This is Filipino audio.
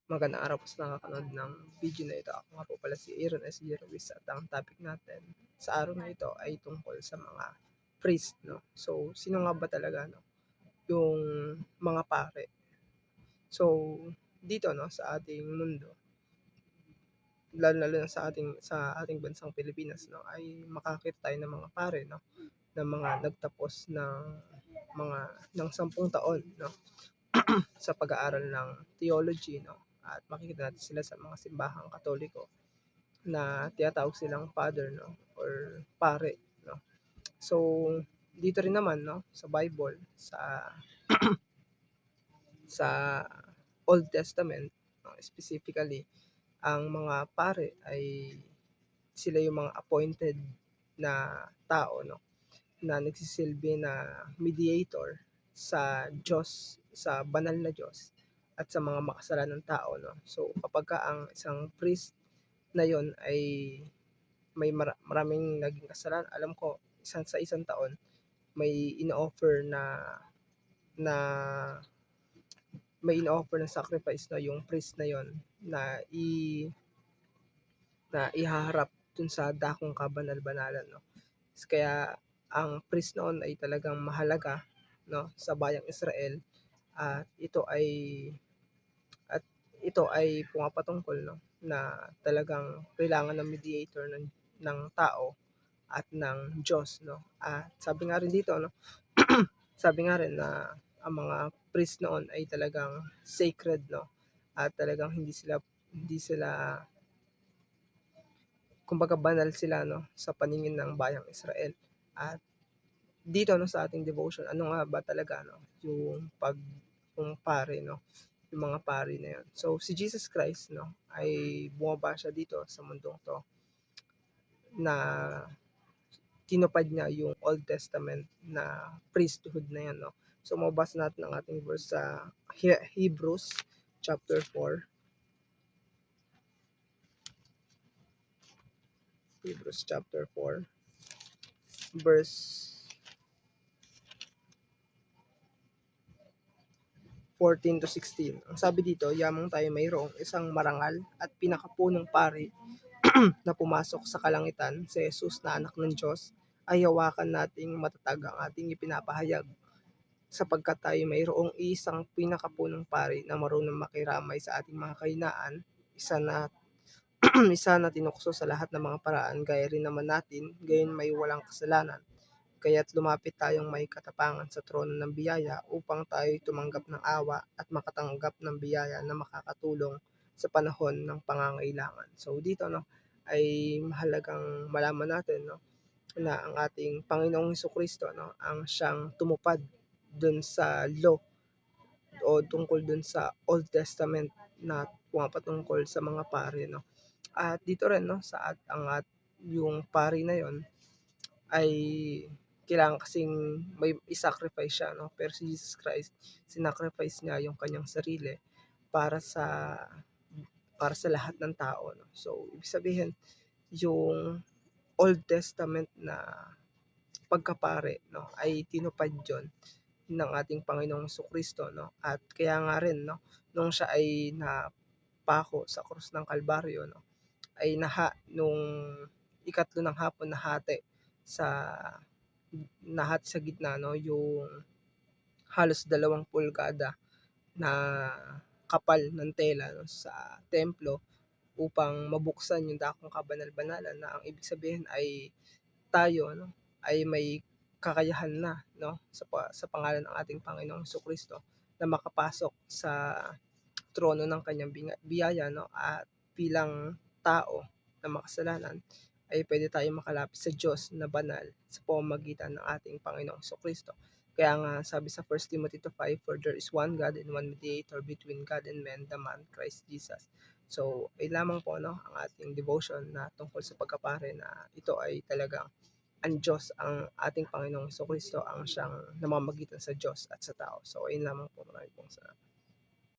Magandang araw po sa nakakanood ng video na ito. Ako nga po pala si Aaron S. Ruiz at ang topic natin sa araw na ito ay tungkol sa mga priest, no? So, sino nga ba talaga, no? Yung mga pare. So, dito, no, sa ating mundo, lalo na sa ating bansang Pilipinas, no, ay makakita tayo ng mga pare, no, ng mga nagtapos mga ng 10 taon, no, sa pag-aaral ng theology, no, at makikita natin sila sa mga simbahang Katoliko na tinatawag silang father, no, or pare, no. So dito rin naman, no, sa Bible, sa Old Testament, no, specifically ang mga pare ay sila yung mga appointed na tao, no, na nagsisilbi na mediator sa Diyos, sa banal na Diyos at sa mga makasalanang tao, no. So kapag ka ang isang priest na yon ay may maraming naging kasalanan, alam ko sa isang taon may ino-offer na na sacrifice na yung priest na yon na ihaharap dun sa dakong kabanal-banalan, no. Kaya ang priest noon ay talagang mahalaga, no, sa bayang Israel, at at ito ay pumapatungkol, no, na talagang kailangan ng mediator ng tao at ng Diyos, no. At sabi nga rin dito, no, sabi nga rin na ang mga priest noon ay talagang sacred, no, at talagang hindi sila kumbaga banal sila, no, sa paningin ng bayang Israel. At dito, no, sa ating devotion, ano nga ba talaga, no, yung pare, no, yung mga pari na yun. So si Jesus Christ, no, ay bumaba siya dito sa mundong to na tinupad niya yung Old Testament na priesthood na yan, no. So mabasa natin ang ating verse sa Hebrews chapter 4. Hebrews chapter 4 verse 14 to 16. Ang sabi dito, yamang tayo mayroong isang marangal at pinakapunong pari na pumasok sa kalangitan, si Jesus na anak ng Diyos, ay hawakan nating matatag ang ating ipinapahayag, sapagkat tayo mayroong isang pinakapunong pari na marunong makiramay sa ating mga kahinaan, isa na isa na tinukso sa lahat ng mga paraan, gaya rin naman natin, gayon may walang kasalanan. Kaya't lumapit tayong may katapangan sa trono ng biyaya upang tayo'y tumanggap ng awa at makatanggap ng biyaya na makakatulong sa panahon ng pangangailangan. So dito, no, ay mahalagang malaman natin, no, na ang ating Panginoong Hesukristo, no, ang siyang tumupad dun sa law o tungkol dun sa Old Testament na pumapatungkol sa mga pari, no. At dito rin, no, yung pari na yon ay kailangan kasing may i-sacrifice siya, no. Pero si Jesus Christ, sinacrifice niya yung kanyang sarili para sa para sa lahat ng tao, no. So ibig sabihin, yung Old Testament na pagkapare, no, ay tinupad yon ng ating Panginoong Jesucristo, no. At kaya nga rin, no, nung siya ay napako sa krus ng Kalbaryo, no, ay nung ikatlo ng hapon sa sa gitna, no, yung halos 2 pulgada na kapal ng tela, no, sa templo upang mabuksan yung dakong kabanal-banalan, na ang ibig sabihin ay tayo, no, ay may kakayahan na, no, sa pangalan ng ating Panginoong Jesucristo na makapasok sa trono ng kanyang biyaya, no, at bilang tao na makasalanan ay pwede tayong makalapit sa Diyos na banal sa pamamagitan ng ating Panginoong Jesucristo. Kaya nga sabi sa 1 Timothy 2:5, "For there is one God and one mediator between God and men, the man Christ Jesus." So ay lamang po, no, ang ating devotion na tungkol sa pagkapare, na ito ay talagang ang Diyos, ang ating Panginoong Jesucristo ang siyang namamagitan sa Diyos at sa tao. So ayun lamang po, maraming pong salamat.